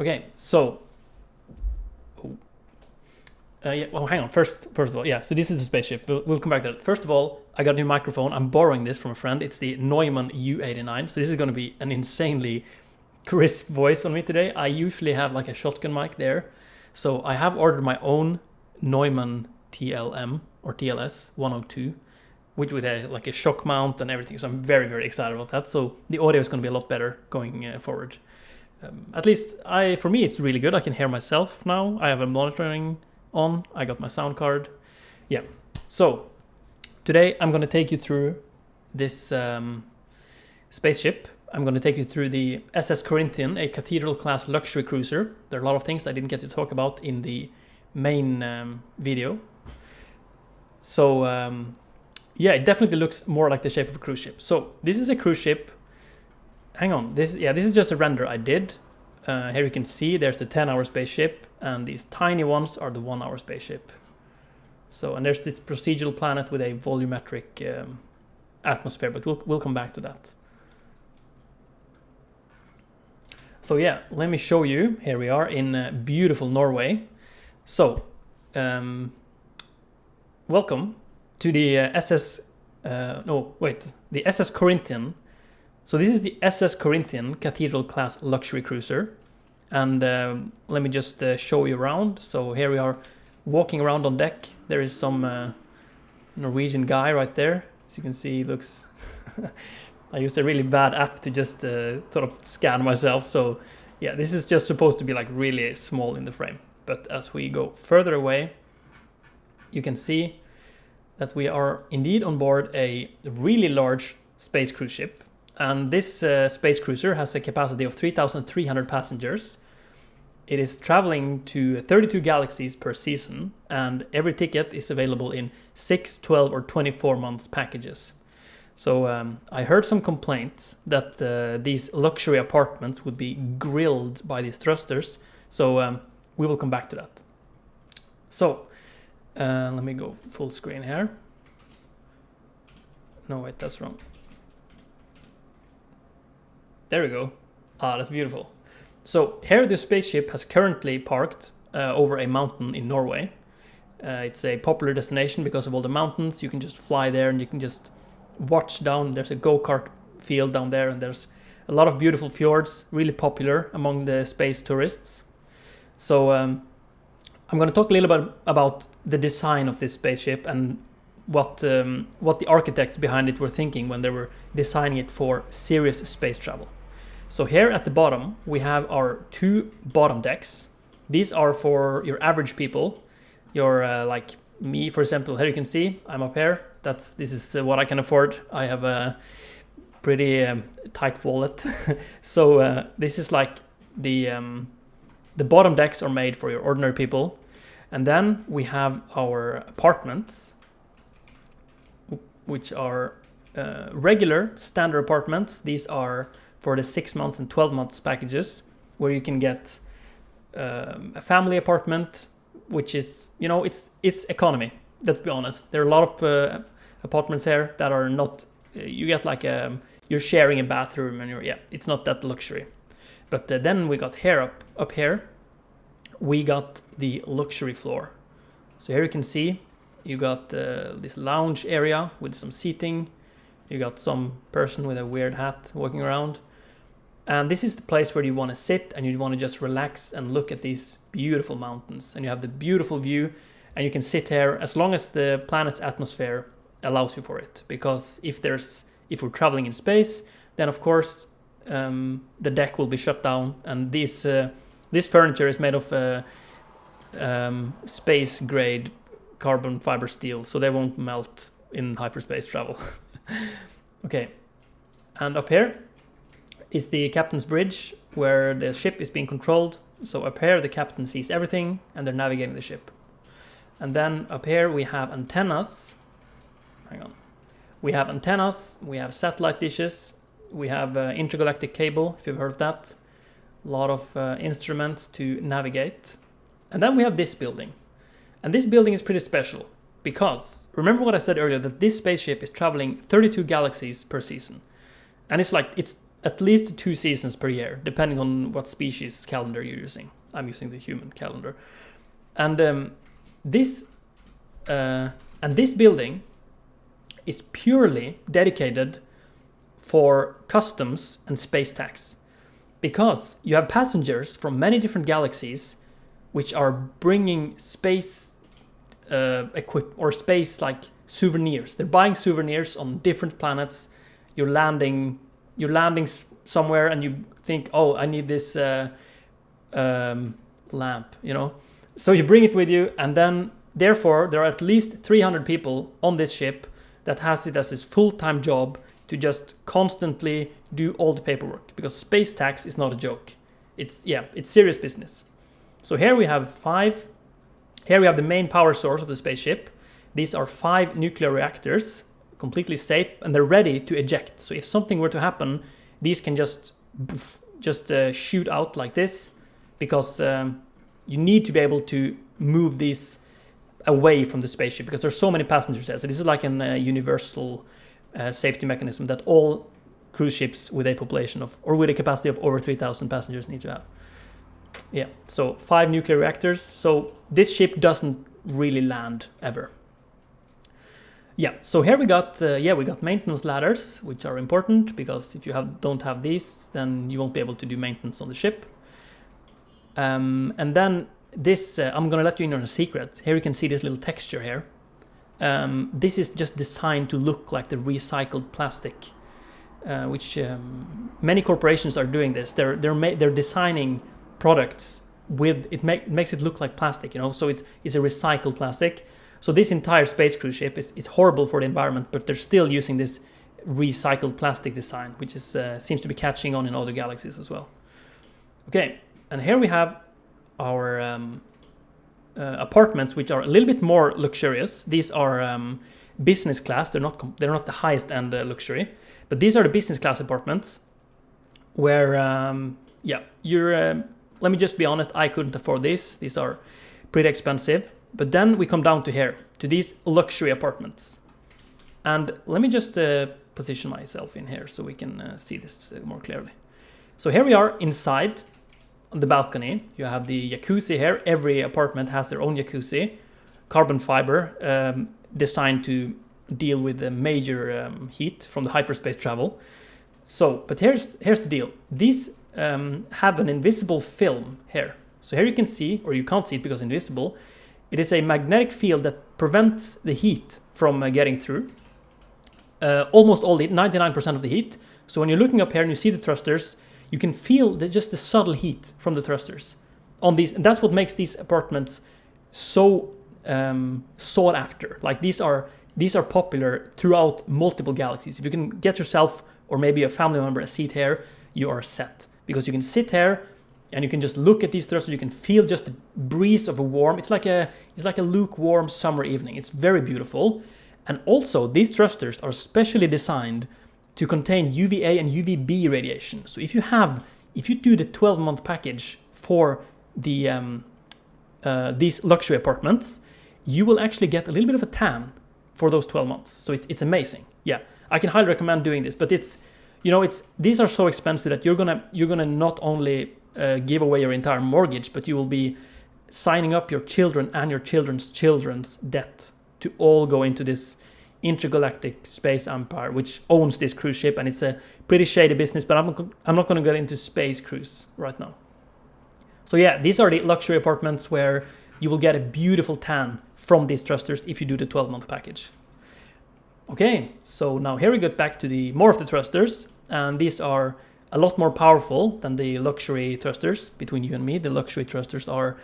Okay, so yeah. Well, hang on. First of all, yeah. So this is a spaceship. We'll come back to that. First of all, I got a new microphone. I'm borrowing this from a friend. It's the Neumann U89. So this is going to be an insanely crisp voice on me today. I usually have like a shotgun mic there, so I have ordered my own Neumann TLM or TLS 102, which with like a shock mount and everything. So I'm very, very excited about that. So the audio is going to be a lot better going forward. At least for me, it's really good. I can hear myself now. I have a monitoring on. I got my sound card. Yeah. So today I'm going to take you through this spaceship. I'm going to take you through the SS Corinthian, a cathedral class luxury cruiser. There are a lot of things I didn't get to talk about in the main video. So yeah, it definitely looks more like the shape of a cruise ship. So this is a cruise ship. Hang on, this is just a render I did. Here you can see there's the 10-hour spaceship, and these tiny ones are the 1-hour spaceship. So, and there's this procedural planet with a volumetric atmosphere, but we'll come back to that. So yeah, let me show you. Here we are in beautiful Norway. So, welcome to the the SS Corinthian. So this is the SS Corinthian Cathedral class luxury cruiser, and let me just show you around. So here we are walking around on deck. There is some Norwegian guy right there. As you can see, he looks... I used a really bad app to just sort of scan myself. So yeah, this is just supposed to be like really small in the frame. But as we go further away, you can see that we are indeed on board a really large space cruise ship. And this space cruiser has a capacity of 3,300 passengers. It is traveling to 32 galaxies per season, and every ticket is available in 6, 12, or 24 months packages. So I heard some complaints that these luxury apartments would be grilled by these thrusters. So we will come back to that. So let me go full screen here. No, wait, that's wrong. There we go. Ah, that's beautiful. So here the spaceship has currently parked over a mountain in Norway. It's a popular destination because of all the mountains. You can just fly there and you can just watch down. There's a go-kart field down there, and there's a lot of beautiful fjords, really popular among the space tourists. So I'm going to talk a little bit about the design of this spaceship and what the architects behind it were thinking when they were designing it for serious space travel. So here at the bottom, we have our 2 bottom decks. These are for your average people. Your like me, for example. Here you can see I'm up here. This is what I can afford. I have a pretty tight wallet. So this is like the bottom decks are made for your ordinary people. And then we have our apartments, which are regular standard apartments. These are for the 6 months and 12 months packages, where you can get a family apartment, which is, you know, it's economy. Let's be honest. There are a lot of apartments here that are not. You get like you're sharing a bathroom, and it's not that luxury. But then we got here up here, we got the luxury floor. So here you can see you got this lounge area with some seating. You got some person with a weird hat walking around. And this is the place where you want to sit and you want to just relax and look at these beautiful mountains. And you have the beautiful view, and you can sit here as long as the planet's atmosphere allows you for it. Because if we're traveling in space, then of course the deck will be shut down, and this furniture is made of space grade carbon fiber steel, so they won't melt in hyperspace travel. Okay, and up here is the captain's bridge, where the ship is being controlled. So up here the captain sees everything and they're navigating the ship. And then up here we have antennas. Hang on. We have antennas, we have satellite dishes, we have intergalactic cable, if you've heard of that. A lot of instruments to navigate. And then we have this building. And this building is pretty special because remember what I said earlier, that this spaceship is traveling 32 galaxies per season. And it's at least 2 seasons per year, depending on what species calendar you're using. I'm using the human calendar. And this building is purely dedicated for customs and space tax, because you have passengers from many different galaxies which are bringing space space like souvenirs. They're buying souvenirs on different planets. You're landing somewhere and you think, oh, I need this lamp, you know. So you bring it with you, and then therefore there are at least 300 people on this ship that has it as his full-time job to just constantly do all the paperwork, because space tax is not a joke. It's serious business. So here we have the main power source of the spaceship. These are 5 nuclear reactors, completely safe, and they're ready to eject. So if something were to happen, these can just shoot out like this, because you need to be able to move these away from the spaceship, because there's so many passengers there. So this is like a universal safety mechanism that all cruise ships with a population of, or with a capacity of over 3,000 passengers need to have. Yeah, so 5 nuclear reactors. So this ship doesn't really land ever. Yeah, so here we got maintenance ladders, which are important, because if you don't have these, then you won't be able to do maintenance on the ship. And then this, I'm gonna let you in on a secret. Here you can see this little texture here. This is just designed to look like the recycled plastic, which many corporations are doing this. They're designing products with it makes it look like plastic, you know. So it's a recycled plastic. So this entire space cruise ship is horrible for the environment, but they're still using this recycled plastic design, which is seems to be catching on in other galaxies as well. Okay, and here we have our apartments, which are a little bit more luxurious. These are business class. They're not the highest end luxury, but these are the business class apartments, where you're. Let me just be honest, I couldn't afford these. These are pretty expensive. But then we come down to these luxury apartments. And let me just position myself in here so we can see this more clearly. So here we are inside on the balcony. You have the jacuzzi here. Every apartment has their own jacuzzi. Carbon fiber, designed to deal with the major heat from the hyperspace travel. So, but here's the deal. These have an invisible film here. So here you can see, or you can't see it because it's invisible. It is a magnetic field that prevents the heat from getting through. Almost all the 99% of the heat. So when you're looking up here and you see the thrusters, you can feel just the subtle heat from the thrusters on these, and that's what makes these apartments so sought after. Like these are popular throughout multiple galaxies. If you can get yourself or maybe a family member a seat here, you are set, because you can sit here and you can just look at these thrusters. You can feel just the breeze of a warm. It's like a lukewarm summer evening. It's very beautiful. And also these thrusters are specially designed to contain UVA and UVB radiation. So if you do the 12-month package for the these luxury apartments, you will actually get a little bit of a tan for those 12 months. So it's amazing. Yeah, I can highly recommend doing this. But these are so expensive that you're gonna not only give away your entire mortgage, but you will be signing up your children and your children's debt to all go into this intergalactic space empire, which owns this cruise ship, and it's a pretty shady business. But I'm not going to get into space cruise right now. So yeah, these are the luxury apartments where you will get a beautiful tan from these thrusters if you do the 12-month package. Okay, so now here we get back to more of the thrusters, and these are a lot more powerful than the luxury thrusters. Between you and me, the luxury thrusters are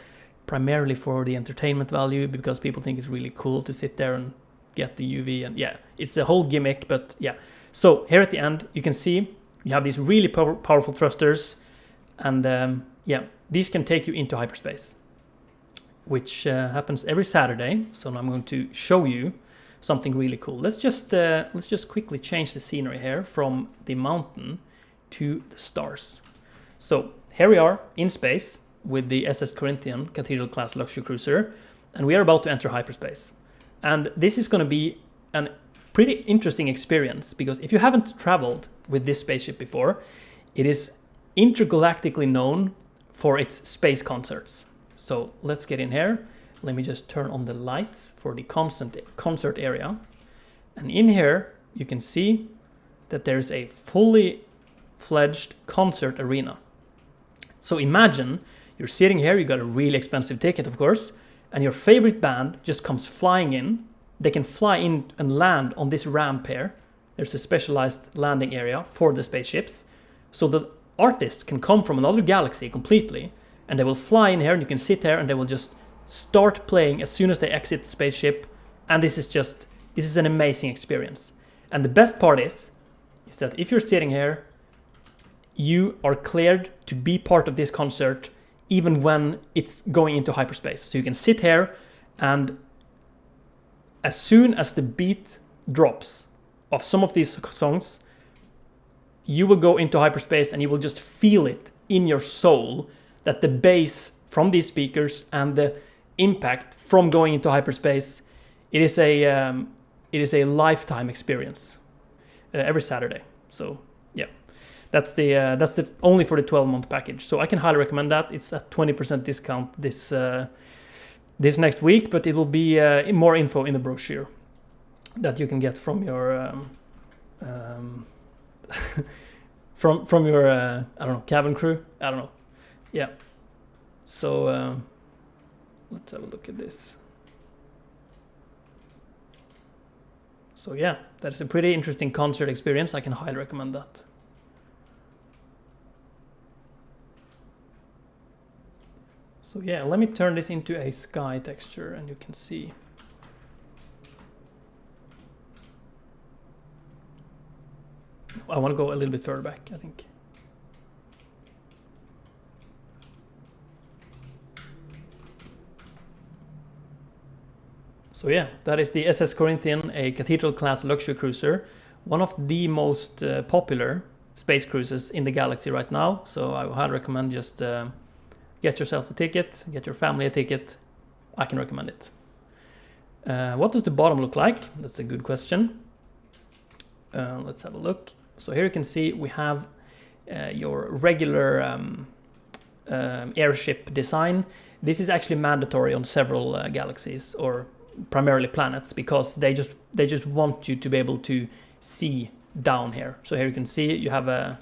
primarily for the entertainment value, because people think it's really cool to sit there and get the UV, and yeah, it's a whole gimmick. But yeah, so here at the end you can see you have these really powerful thrusters, and these can take you into hyperspace, which happens every Saturday. So now I'm going to show you something really cool. Let's just quickly change the scenery here from the mountain to the stars. So here we are in space with the SS Corinthian Cathedral class luxury cruiser, and we are about to enter hyperspace. And this is going to be a pretty interesting experience, because if you haven't traveled with this spaceship before, It is intergalactically known for its space concerts. So let's get in here. Let me just turn on the lights for the concert area. And in here, you can see that there's a fully fledged concert arena. So imagine you're sitting here, you got a really expensive ticket, of course, and your favorite band just comes flying in. They can fly in and land on this ramp here. There's a specialized landing area for the spaceships. So the artists can come from another galaxy completely, and they will fly in here, and you can sit here, and they will just start playing as soon as they exit the spaceship. And this is an amazing experience. And the best part is that if you're sitting here, you are cleared to be part of this concert even when it's going into hyperspace. So you can sit here, and as soon as the beat drops of some of these songs, you will go into hyperspace, and you will just feel it in your soul that the bass from these speakers and the impact from going into hyperspace, it is a lifetime experience every Saturday. So yeah, that's the only for the 12-month package. So I can highly recommend that. It's at 20% discount this next week, but it will be more info in the brochure that you can get from your from your I don't know, cabin crew. I don't know. Yeah. So let's have a look at this. So yeah, that is a pretty interesting concert experience. I can highly recommend that. So yeah, let me turn this into a sky texture, and you can see. I want to go a little bit further back, I think. So yeah, that is the SS Corinthian, a Cathedral-class luxury cruiser, one of the most popular space cruises in the galaxy right now. So I would highly recommend just get yourself a ticket, get your family a ticket. I can recommend it. What does the bottom look like? That's a good question. Let's have a look. So here you can see we have your regular airship design. This is actually mandatory on several galaxies, or primarily planets, because they just want you to be able to see down here. So here you can see you have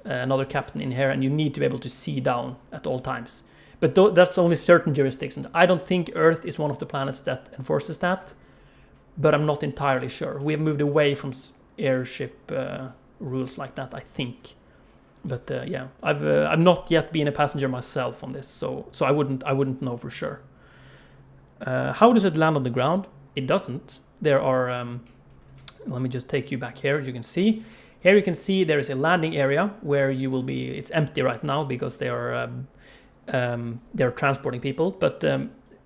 another captain in here, and you need to be able to see down at all times. But that's only certain jurisdictions. I don't think Earth is one of the planets that enforces that, but I'm not entirely sure. We have moved away from airship rules like that, I think. But yeah, I've not yet been a passenger myself on this, so I wouldn't know for sure. How does it land on the ground? It doesn't. There are. Let me just take you back here. You can see. Here you can see there is a landing area where you will be. It's empty right now because they're transporting people. But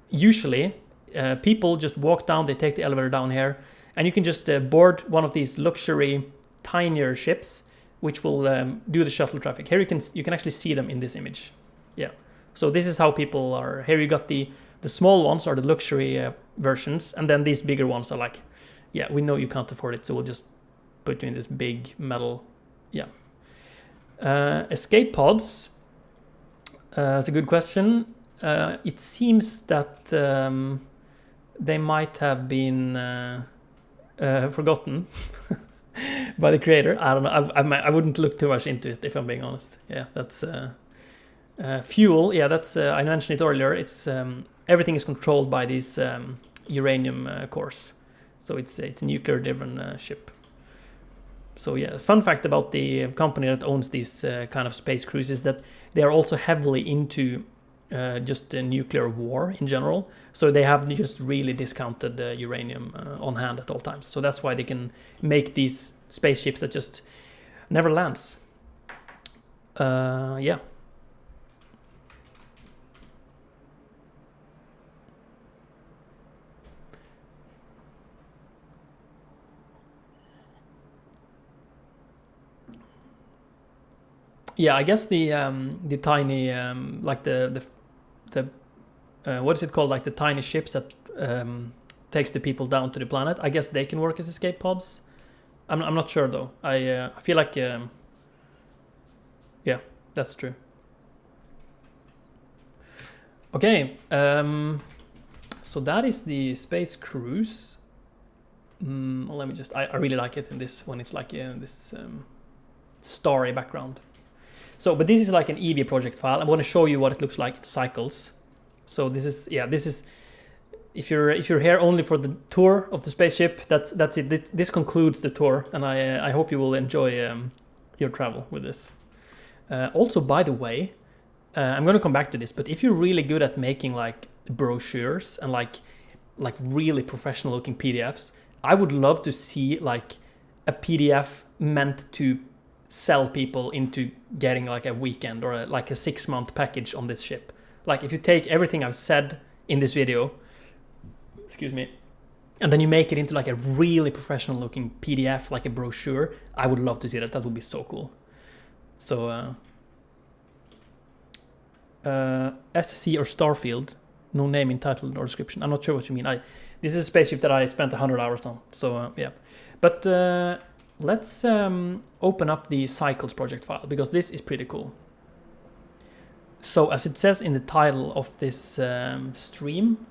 usually, people just walk down. They take the elevator down here, and you can just board one of these luxury, tinier ships, which will do the shuttle traffic. Here you can actually see them in this image. Yeah. So this is how people are. Here you got the small ones are the luxury versions, and then these bigger ones are like, yeah, we know you can't afford it, so we'll just put you in this big metal. Yeah. Escape pods. That's a good question. It seems that they might have been forgotten by the creator. I don't know. I wouldn't look too much into it, if I'm being honest. Yeah, that's fuel. Yeah, that's I mentioned it earlier. It's everything is controlled by these uranium cores, so it's a nuclear-driven ship. So yeah, fun fact about the company that owns these kind of space cruises is that they are also heavily into just the nuclear war in general. So they have just really discounted uranium on hand at all times. So that's why they can make these spaceships that just never lands. Yeah. Yeah, I guess the tiny like the what is it called, like the tiny ships that takes the people down to the planet. I guess they can work as escape pods. I'm not sure though. I feel like That's true. Okay, so that is the space cruise. Let me just, I really like it in this when it's like this starry background. So, but this is like an EB project file. I'm going to show you what it looks like in cycles. So this is, yeah, this is, if you're here only for the tour of the spaceship, that's it. This concludes the tour, and I hope you will enjoy your travel with this. Also, by the way, I'm going to come back to this, but if you're really good at making like brochures and like really professional looking PDFs, I would love to see like a PDF meant to sell people into getting like a weekend or like a 6-month package on this ship. Like if you take everything I've said in this video, excuse me, and then you make it into like a really professional looking PDF, like a brochure, I would love to see that. That would be so cool. So SC or Starfield, no name in title or description. I'm not sure what you mean. This is a spaceship that I spent 100 hours on. So yeah, but let's open up the cycles project file, because this is pretty cool. So as it says in the title of this stream,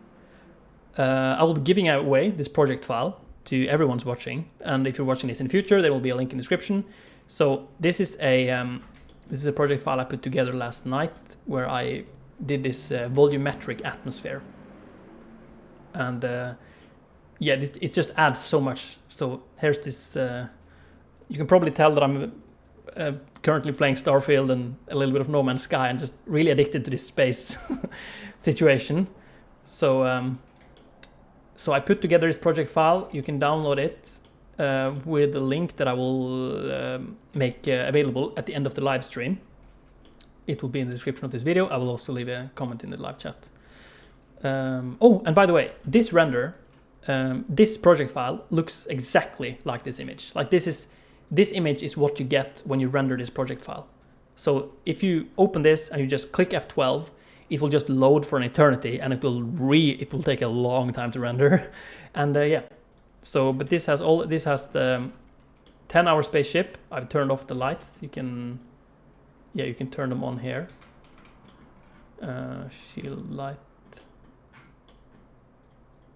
I will be giving away this project file to everyone's watching, and if you're watching this in the future, there will be a link in the description. So this is a project file I put together last night, where I did this volumetric atmosphere, and yeah, it just adds so much. So here's this. You can probably tell that I'm currently playing Starfield and a little bit of No Man's Sky, and just really addicted to this space situation. So so I put together this project file. You can download it with the link that I will make available at the end of the live stream. It will be in the description of this video. I will also leave a comment in the live chat. Oh, and by the way, this render, this project file looks exactly like this image. Like this image is what you get when you render this project file. So if you open this and you just click F12, it will just load for an eternity, and it will take a long time to render. And yeah, so but this has the 10-hour spaceship. I've turned off the lights. You can turn them on here. Shield light.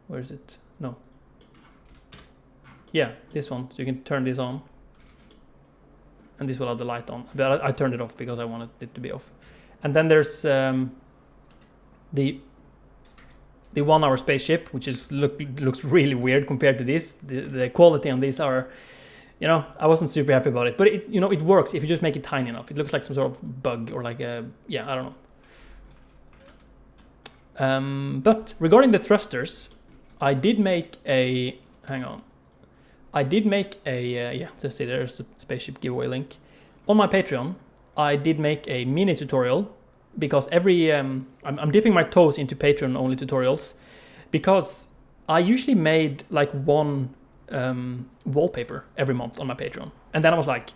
Where is it? No. Yeah, this one. So you can turn this on, and this will have the light on. But I turned it off because I wanted it to be off. And then there's the 1-hour spaceship, which looks really weird compared to this. The quality on these are, I wasn't super happy about it, but it works if you just make it tiny enough. It looks like some sort of bug or like I don't know. But regarding the thrusters, I did make a, let's see, there's a spaceship giveaway link. On my Patreon, I did make a mini tutorial, because I'm dipping my toes into Patreon only tutorials, because I usually made like one wallpaper every month on my Patreon, and then I was like,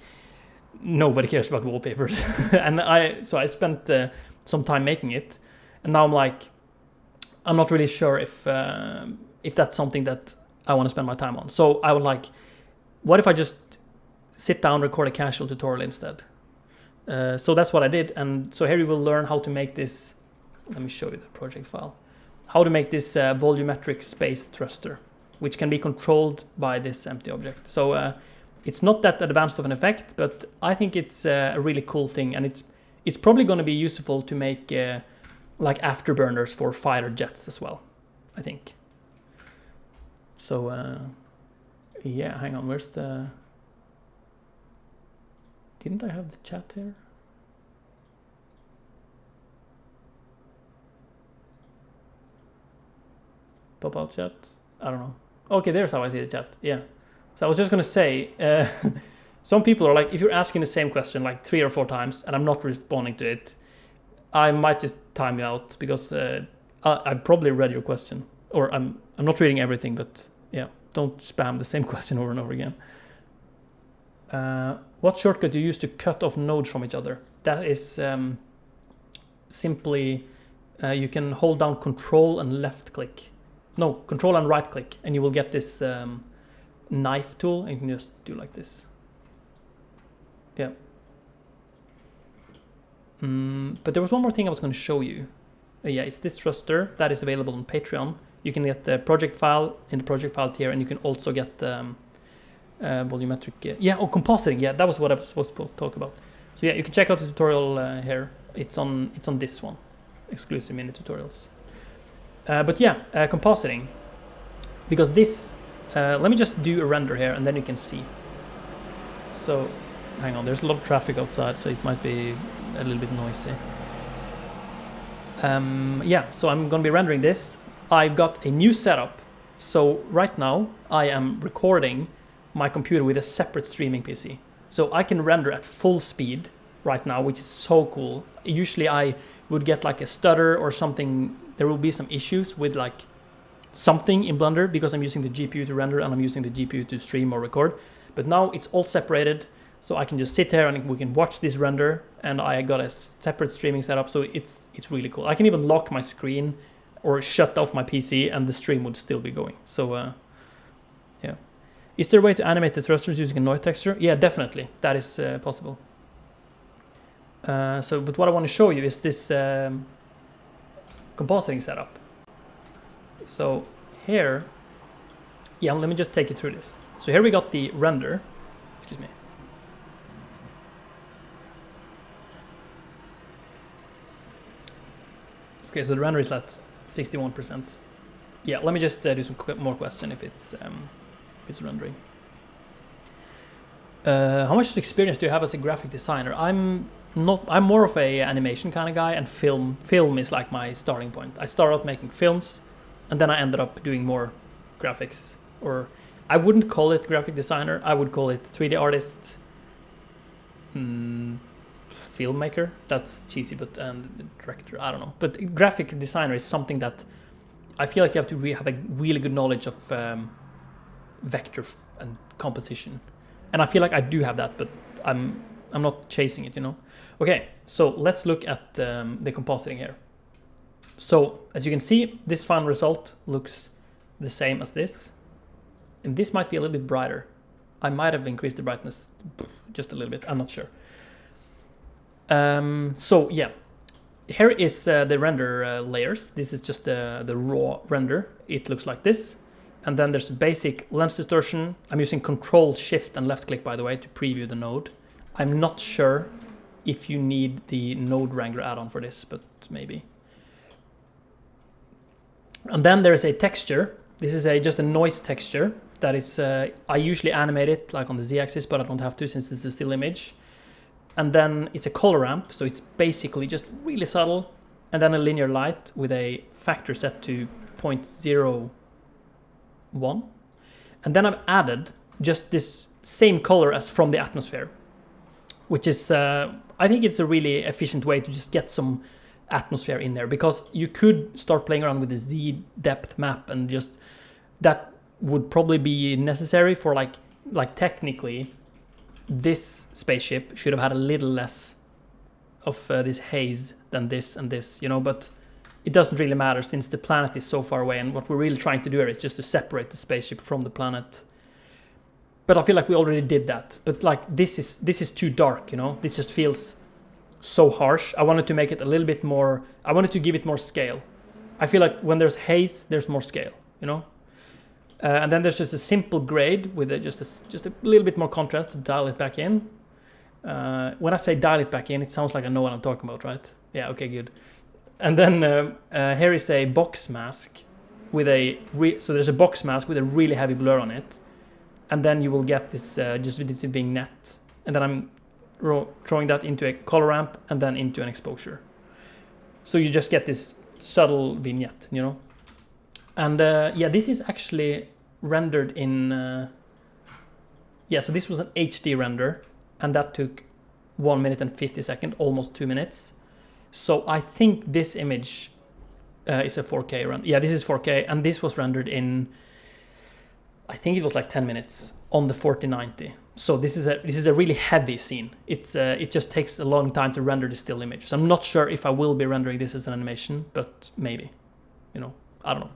nobody cares about wallpapers. And so I spent some time making it, and now I'm like, I'm not really sure if that's something that I want to spend my time on. So I was like, what if I just sit down, record a casual tutorial instead? So that's what I did, and so here you will learn how to make this. Let me show you the project file. How to make this volumetric space thruster, which can be controlled by this empty object. So it's not that advanced of an effect, but I think it's a really cool thing, and it's probably going to be useful to make like afterburners for fighter jets as well, I think. So yeah, hang on, where's the... Didn't I have the chat here? Pop out chat? I don't know. Okay, there's how I see the chat. Yeah. So I was just going to say, some people are like, if you're asking the same question like 3 or 4 times and I'm not responding to it, I might just time you out, because I probably read your question. Or I'm not reading everything, but yeah, don't spam the same question over and over again. What shortcut do you use to cut off nodes from each other? That is simply, you can hold down Control and left click. No, Control and right click, and you will get this knife tool, and you can just do like this. Yeah. But there was one more thing I was going to show you. Yeah, it's this thruster that is available on Patreon. You can get the project file in the project file tier, and you can also get volumetric. Compositing. Yeah, that was what I was supposed to talk about. So yeah, you can check out the tutorial here. It's on this one, exclusive mini tutorials. But yeah, compositing, because this. Let me just do a render here, and then you can see. So, hang on. There's a lot of traffic outside, so it might be a little bit noisy. Yeah, so I'm going to be rendering this. I've got a new setup. So right now I am recording my computer with a separate streaming PC. So I can render at full speed right now, which is so cool. Usually I would get like a stutter or something. There will be some issues with like something in Blender because I'm using the GPU to render and I'm using the GPU to stream or record. But now it's all separated. So I can just sit here and we can watch this render, and I got a separate streaming setup, so it's really cool. I can even lock my screen or shut off my PC and the stream would still be going. So yeah. Is there a way to animate the thrusters using a noise texture? Yeah, definitely. That is possible. But what I want to show you is this compositing setup. So here, yeah, let me just take you through this. So here we got the render. Excuse me. Okay, so the render is at 61%. Yeah, let me just do some more question if it's rendering. How much experience do you have as a graphic designer? I'm more of a animation kind of guy, and film is like my starting point. I started out making films, and then I ended up doing more graphics. Or I wouldn't call it graphic designer. I would call it 3D artist, filmmaker. That's cheesy, but and director. I don't know. But graphic designer is something that I feel like you have to have a really good knowledge of vector and composition, and I feel like I do have that, but I'm not chasing it, you know. Okay, so let's look at the compositing here. So as you can see, this final result looks the same as this, and this might be a little bit brighter. I might have increased the brightness just a little bit. I'm not sure. So yeah, here is the render layers. This is just the raw render. It looks like this. And then there's basic lens distortion. I'm using Control, Shift, and left click, by the way, to preview the node. I'm not sure if you need the node wrangler add-on for this, but maybe. And then there's a texture. This is just a noise texture that is, I usually animate it like on the Z-axis, but I don't have to since it's a still image. And then it's a color ramp, so it's basically just really subtle. And then a linear light with a factor set to 0.01. And then I've added just this same color as from the atmosphere, which is, I think it's a really efficient way to just get some atmosphere in there, because you could start playing around with the Z depth map, and just that would probably be necessary for like technically this spaceship should have had a little less of this haze than this and this, you know, but it doesn't really matter since the planet is so far away, and what we're really trying to do here is just to separate the spaceship from the planet. But I feel like we already did that. But like this is too dark, you know. This just feels so harsh. I wanted to make it a little bit more. I wanted to give it more scale. I feel like when there's haze, there's more scale, you know. And then there's just a simple grade with just a little bit more contrast to dial it back in. When I say dial it back in, it sounds like I know what I'm talking about, right? Yeah. Okay. Good. And then here is a box mask with so there's a box mask with a really heavy blur on it, and then you will get this just with this vignette, and then I'm throwing that into a color ramp and then into an exposure. So you just get this subtle vignette, you know. And yeah, this is actually rendered in. Yeah, so this was an HD render, and that took 1 minute and 50 seconds, almost 2 minutes. So I think this image is a 4K run. Yeah, this is 4K, and this was rendered in, I think it was like 10 minutes on the 4090. So this is a really heavy scene. It just takes a long time to render the still image. So I'm not sure if I will be rendering this as an animation, but maybe, you know, I don't know.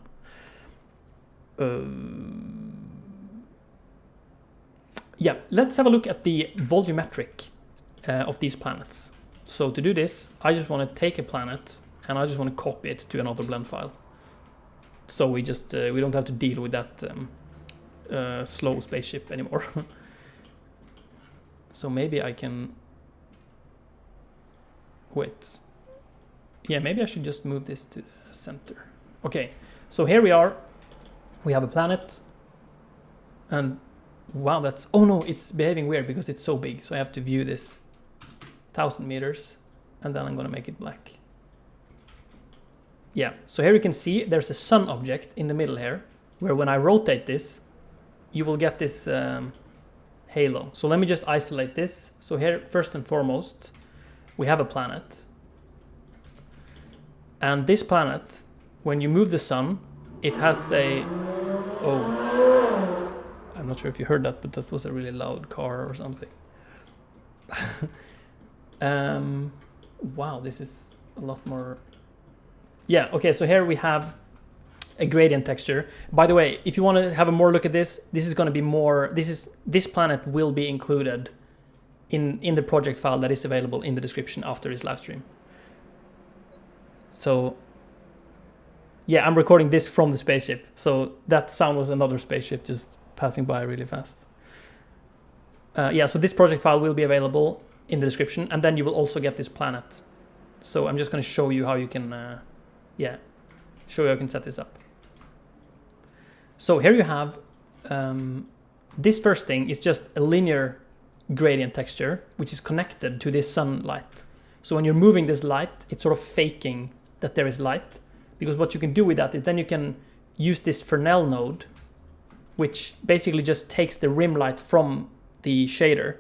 Yeah, let's have a look at the volumetric of these planets. So to do this, I just want to take a planet and I just want to copy it to another blend file. So we just we don't have to deal with that slow spaceship anymore. So maybe I can wait. Yeah, maybe I should just move this to the center. Okay, so here we are. We have a planet, and wow, that's, oh no, it's behaving weird because it's so big. So I have to view this 1,000 meters, and then I'm gonna make it black. Yeah, so here you can see there's a sun object in the middle here, where when I rotate this, you will get this halo. So let me just isolate this. So here, first and foremost, we have a planet. And this planet, when you move the sun, it has a, oh, I'm not sure if you heard that, but that was a really loud car or something. Wow, this is a lot more. Yeah, okay, so here we have a gradient texture. By the way, if you want to have a more look at this, this is going to be more, this planet will be included in the project file that is available in the description after this live stream. So yeah, I'm recording this from the spaceship. So that sound was another spaceship just passing by really fast. Yeah, so this project file will be available in the description, and then you will also get this planet. So I'm just going to show you how you can, show you how you can set this up. So here you have, this first thing is just a linear gradient texture, which is connected to this sunlight. So when you're moving this light, it's sort of faking that there is light, because what you can do with that is then you can use this Fresnel node, which basically just takes the rim light from the shader,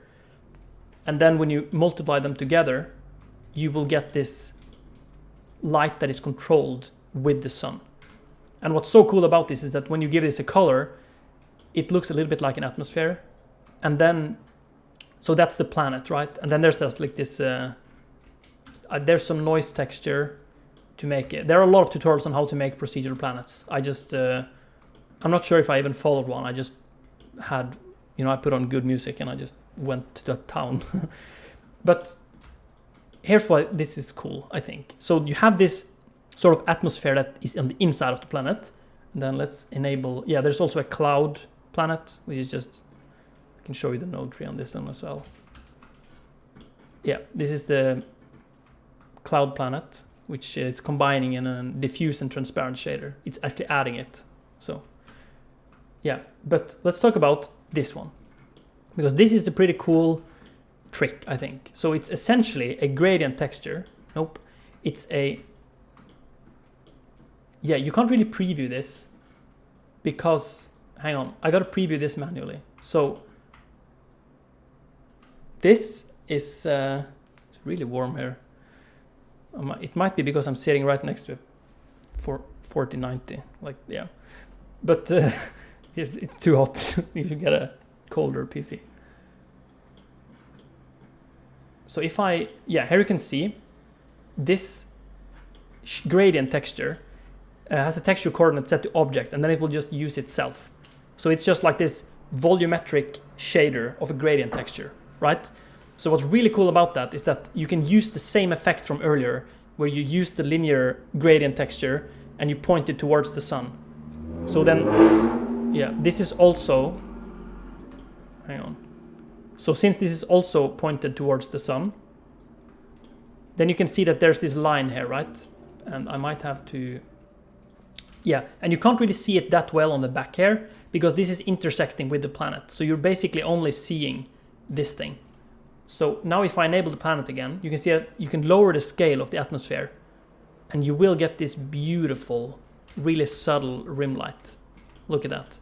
and then when you multiply them together, you will get this light that is controlled with the sun. And what's so cool about this is that when you give this a color, it looks a little bit like an atmosphere, and then, so that's the planet, right? And then there's just like this, there's some noise texture to make it. There are a lot of tutorials on how to make procedural planets. I just, I'm not sure if I even followed one. I just had, I put on good music and I just went to that town. But here's why this is cool, I think. So you have this sort of atmosphere that is on the inside of the planet. And then let's enable, yeah, there's also a cloud planet, which is just, I can show you the node tree on this one as well. Yeah, this is the cloud planet, which is combining in a diffuse and transparent shader. It's actually adding it. So yeah, but let's talk about this one, because this is the pretty cool trick, I think. So it's essentially a gradient texture. Nope, it's a, yeah, you can't really preview this because, hang on, I gotta preview this manually. So this is, it's really warm here. It might be because I'm sitting right next to it for 4090, like, yeah. But it's too hot. You should get a colder PC. So if I, yeah, here you can see this gradient texture has a texture coordinate set to object, and then it will just use itself. So it's just like this volumetric shader of a gradient texture, right? So what's really cool about that is that you can use the same effect from earlier, where you use the linear gradient texture and you point it towards the sun. So then, yeah, this is also, hang on. So since this is also pointed towards the sun, then you can see that there's this line here, right? And I might have to, yeah, and you can't really see it that well on the back here because this is intersecting with the planet. So you're basically only seeing this thing. So now if I enable the planet again, you can see that you can lower the scale of the atmosphere and you will get this beautiful, really subtle rim light. Look at that.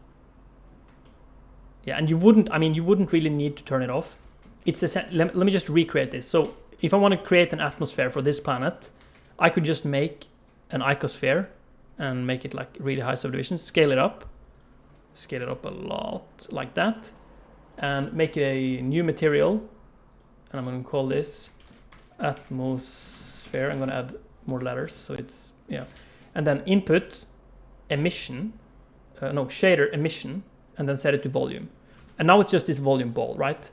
Yeah, and you wouldn't really need to turn it off. It's let me just recreate this. So if I want to create an atmosphere for this planet, I could just make an icosphere and make it like really high subdivision, scale it up a lot like that, and make it a new material. And I'm going to call this atmosphere. I'm going to add more letters, so it's, yeah. And then input emission, shader emission, and then set it to volume. And now it's just this volume ball, right?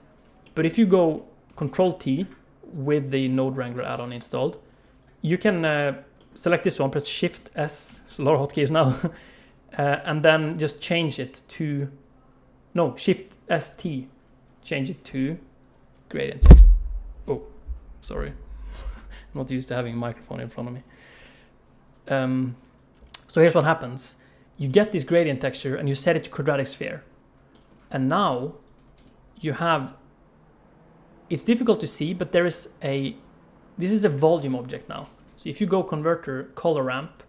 But if you go Control T, with the Node Wrangler add-on installed. You can select this one, press Shift S, it's a lot of hotkeys now, and then just change it to, no, Shift ST, change it to gradient text. Oh, sorry. I'm not used to having a microphone in front of me. So here's what happens. You get this gradient texture and you set it to quadratic sphere. And now you have, it's difficult to see, but there is this is a volume object now. So if you go converter, color ramp,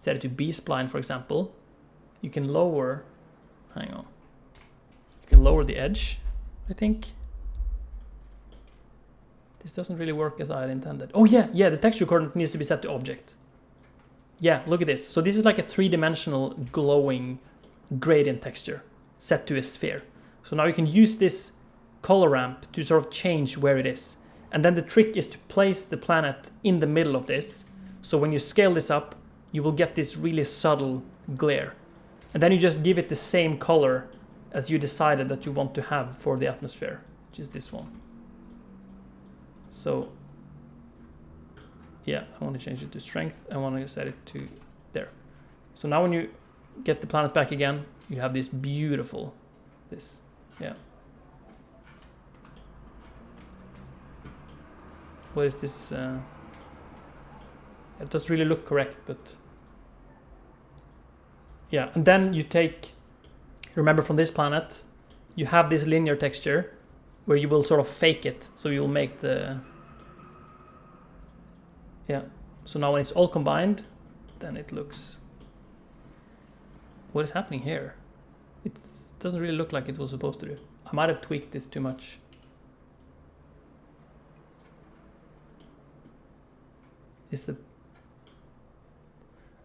set it to B-spline, for example, you can lower, hang on, you can lower the edge, I think. This doesn't really work as I had intended. Oh yeah, the texture coordinate needs to be set to object. Yeah, look at this. So this is like a three-dimensional glowing gradient texture set to a sphere. So now you can use this color ramp to sort of change where it is. And then the trick is to place the planet in the middle of this. So when you scale this up, you will get this really subtle glare. And then you just give it the same color as you decided that you want to have for the atmosphere, which is this one. So yeah, I want to change it to strength. I want to set it to there. So now when you get the planet back again, you have this beautiful, yeah. What is this? It doesn't really look correct, but yeah. And then you take, remember from this planet, you have this linear texture where you will sort of fake it. So you'll make the, yeah. So now when it's all combined, then it looks, what is happening here? It doesn't really look like it was supposed to do. I might have tweaked this too much.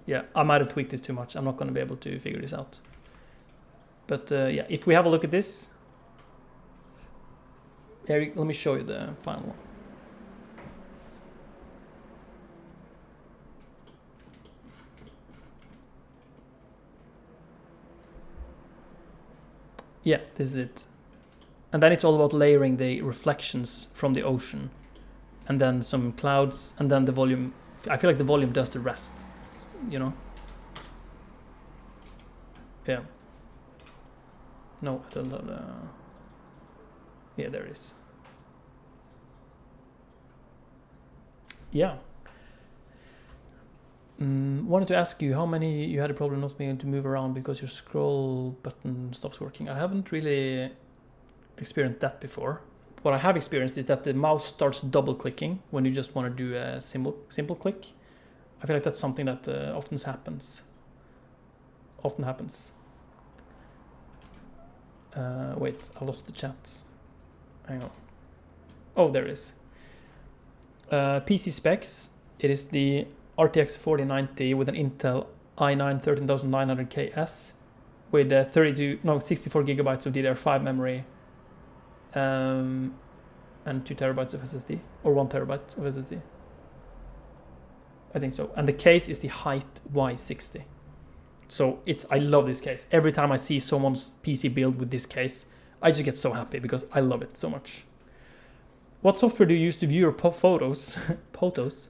Yeah, I might have tweaked this too much. I'm not going to be able to figure this out. But yeah, if we have a look at this, here, let me show you the final one. Yeah, this is it. And then it's all about layering the reflections from the ocean. And then some clouds, and then the volume. I feel like the volume does the rest, you know? Yeah. No, I don't know. Yeah, there it is. Yeah. Wanted to ask you how many you had a problem not being able to move around because your scroll button stops working. I haven't really experienced that before. What I have experienced is that the mouse starts double clicking when you just want to do a simple click. I feel like that's something that often happens. Wait, I lost the chat. Hang on. Oh, there it is. PC specs. It is the RTX 4090 with an Intel i9 13900KS with 64 gigabytes of DDR5 memory. And 2 terabytes of SSD, or 1 terabyte of SSD. I think so. And the case is the Height Y60. So I love this case. Every time I see someone's PC build with this case, I just get so happy because I love it so much. What software do you use to view your photos? Photos.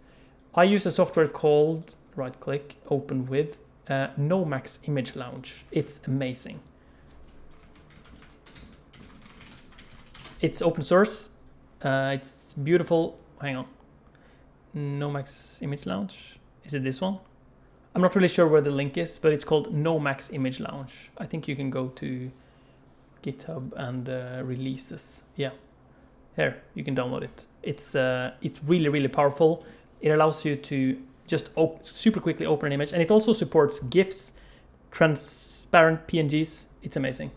I use a software called, right click, open with, Nomax Image Launch. It's amazing. It's open source. It's beautiful. Hang on. Nomax Image Launch. Is it this one? I'm not really sure where the link is, but it's called Nomax Image Launch. I think you can go to GitHub and releases. Yeah. Here, you can download it. It's really, really powerful. It allows you to just super quickly open an image. And it also supports GIFs, transparent PNGs. It's amazing.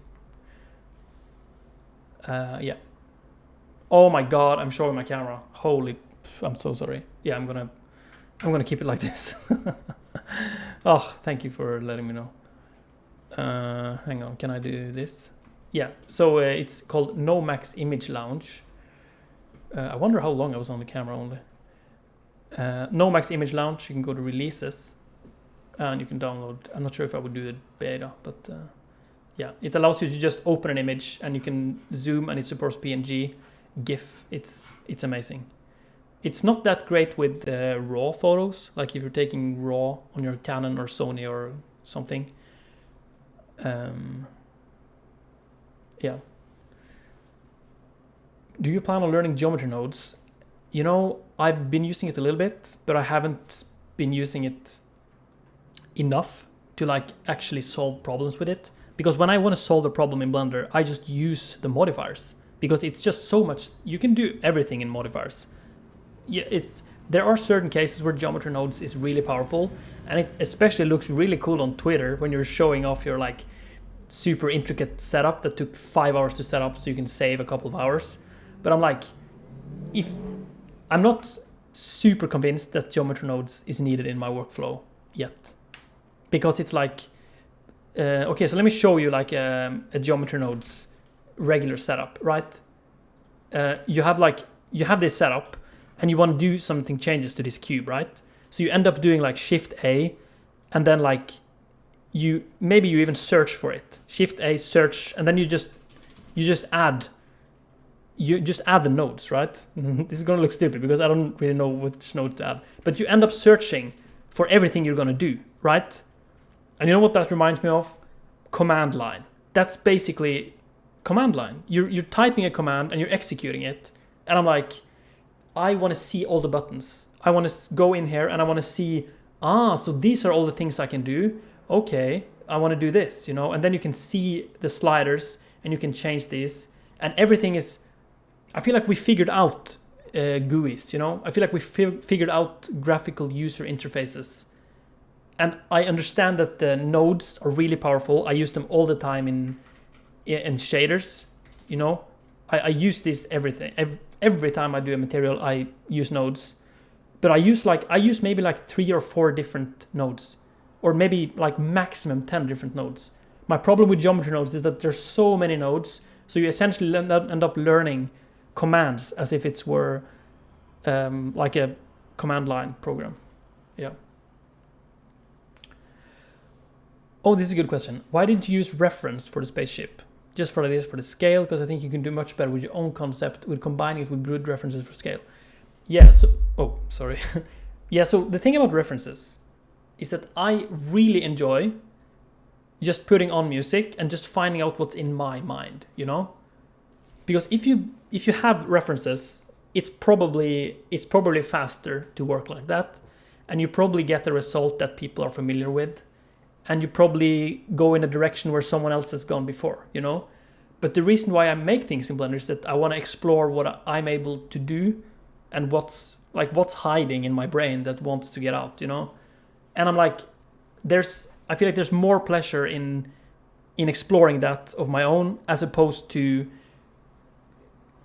Yeah. Oh my god, I'm showing my camera. Holy, I'm so sorry. Yeah, I'm gonna keep it like this. Oh, thank you for letting me know. Hang on, can I do this? Yeah, so it's called Nomax Image Launch. I wonder how long I was on the camera only. Nomax Image Launch, you can go to releases and you can download. I'm not sure if I would do the beta, but yeah, it allows you to just open an image and you can zoom and it supports PNG, GIF. It's amazing. It's not that great with RAW photos, like if you're taking RAW on your Canon or Sony or something. Yeah. Do you plan on learning geometry nodes? You know, I've been using it a little bit, but I haven't been using it enough to like actually solve problems with it. Because when I want to solve a problem in Blender, I just use the modifiers, because it's just so much. You can do everything in modifiers. Yeah, there are certain cases where geometry nodes is really powerful, and it especially looks really cool on Twitter when you're showing off your like super intricate setup that took 5 hours to set up so you can save a couple of hours. But I'm like, I'm not super convinced that geometry nodes is needed in my workflow yet, because it's like, okay, so let me show you like a geometry nodes regular setup, right? You have this setup, and you want to do something changes to this cube, right? So you end up doing like Shift A, and then like maybe you even search for it. Shift A, search, and then you just add the nodes, right? This is gonna look stupid because I don't really know which node to add. But you end up searching for everything you're gonna do, right? And you know what that reminds me of? Command line. That's basically command line. You're typing a command and you're executing it. And I'm like, I want to see all the buttons. I want to go in here and I want to see, so these are all the things I can do. Okay, I want to do this, you know? And then you can see the sliders and you can change these. And everything is, I feel like we figured out GUIs, you know? I feel like we figured out graphical user interfaces. And I understand that the nodes are really powerful. I use them all the time in shaders, you know? I use this everything. Every time I do a material, I use nodes. But I use maybe like 3 or 4 different nodes, or maybe like maximum 10 different nodes. My problem with geometry nodes is that there's so many nodes, so you essentially end up learning commands as if it were like a command line program. Yeah. Oh, this is a good question. Why didn't you use reference for the spaceship? Just for the scale, because I think you can do much better with your own concept with combining it with grid references for scale. Yeah, yeah, so the thing about references is that I really enjoy just putting on music and just finding out what's in my mind, you know? Because if you have references, it's probably faster to work like that, and you probably get a result that people are familiar with, and you probably go in a direction where someone else has gone before, you know? But the reason why I make things in Blender is that I want to explore what I'm able to do and what's hiding in my brain that wants to get out, you know? And I'm like, I feel like there's more pleasure in exploring that of my own, as opposed to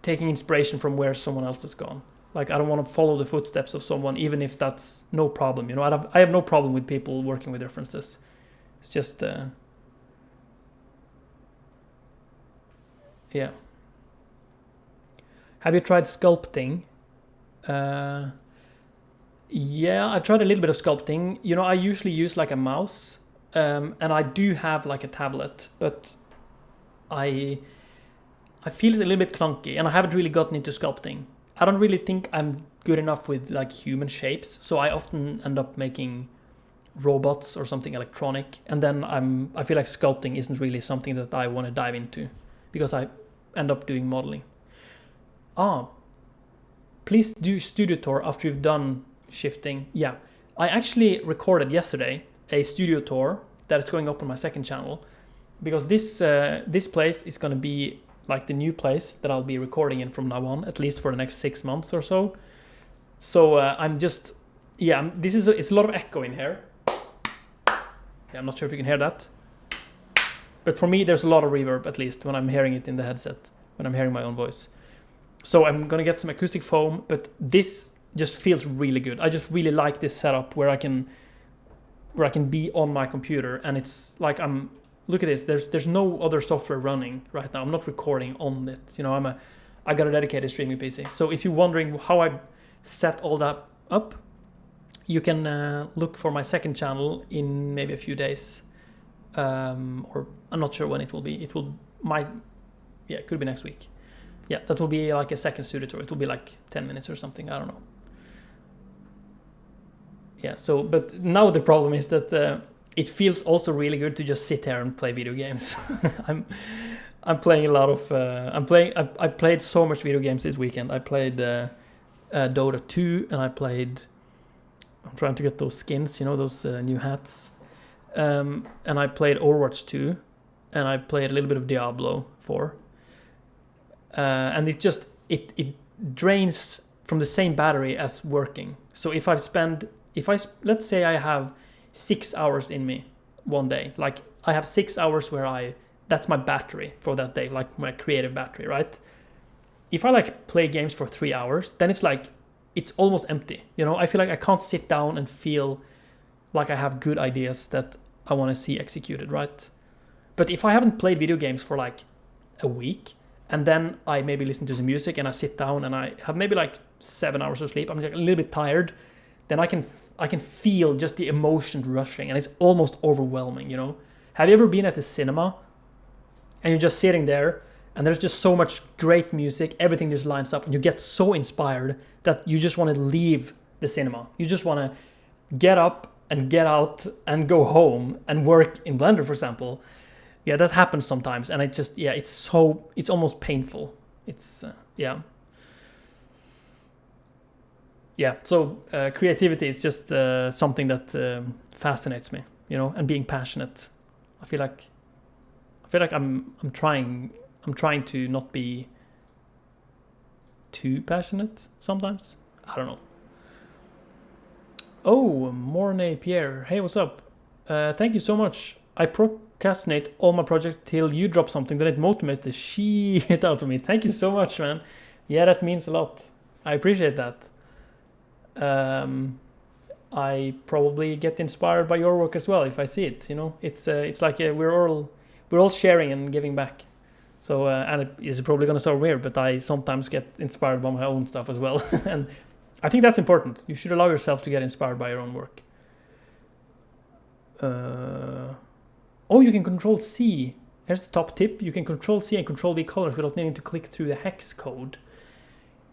taking inspiration from where someone else has gone. Like, I don't want to follow the footsteps of someone, even if that's no problem, you know? I have no problem with people working with references. It's just, yeah. Have you tried sculpting? Yeah, I've tried a little bit of sculpting. You know, I usually use like a mouse, and I do have like a tablet, but I feel it a little bit clunky, and I haven't really gotten into sculpting. I don't really think I'm good enough with like human shapes, so I often end up making robots or something electronic, and then I feel like sculpting isn't really something that I want to dive into, because I end up doing modeling. Please do studio tour after you've done shifting. Yeah, I actually recorded yesterday a studio tour that is going up on my second channel, because this place is going to be like the new place that I'll be recording in from now on, at least for the next 6 months or so. So it's a lot of echo in here. Yeah, I'm not sure if you can hear that, but for me there's a lot of reverb, at least when I'm hearing it in the headset, when I'm hearing my own voice. So I'm gonna get some acoustic foam, but this just feels really good. I just really like this setup where I can be on my computer, and it's like look at this. There's no other software running right now. I'm not recording on it. You know, I got a dedicated streaming PC. So if you're wondering how I set all that up, you can look for my second channel in maybe a few days, or I'm not sure when it will be. It could be next week. Yeah, that will be like a second studio tour. It will be like 10 minutes or something. I don't know. Yeah. So, but now the problem is that it feels also really good to just sit here and play video games. I'm playing a lot of. I played so much video games this weekend. I played Dota 2, and I played. I'm trying to get those skins, those new hats. And I played Overwatch 2, and I played a little bit of Diablo 4. And it just it drains from the same battery as working. So if let's say I have 6 hours in me one day, like I have 6 hours where that's my battery for that day, like my creative battery, right? If I like play games for 3 hours, then it's almost empty. I feel like I can't sit down and feel like I have good ideas that I want to see executed, right? But if I haven't played video games for like a week, and then I maybe listen to some music and I sit down and I have maybe like 7 hours of sleep, I'm like a little bit tired, then I can feel just the emotions rushing, and it's almost overwhelming, Have you ever been at the cinema and you're just sitting there and there's just so much great music, everything just lines up, and you get so inspired that you just want to leave the cinema. You just want to get up and get out and go home and work in Blender, for example. Yeah, that happens sometimes, and it's almost painful. It's so creativity is just something that fascinates me, and being passionate. I feel like I'm trying to not be too passionate sometimes. I don't know. Oh, Mornay Pierre. Hey, what's up? Thank you so much. I procrastinate all my projects till you drop something, then it motivates the shit out of me. Thank you so much, man. Yeah, that means a lot. I appreciate that. I probably get inspired by your work as well if I see it. It's like we're all sharing and giving back. So and it is probably gonna sound weird, but I sometimes get inspired by my own stuff as well, and I think that's important. You should allow yourself to get inspired by your own work. You can control C. Here's the top tip. You can control C and control V colors without needing to click through the hex code.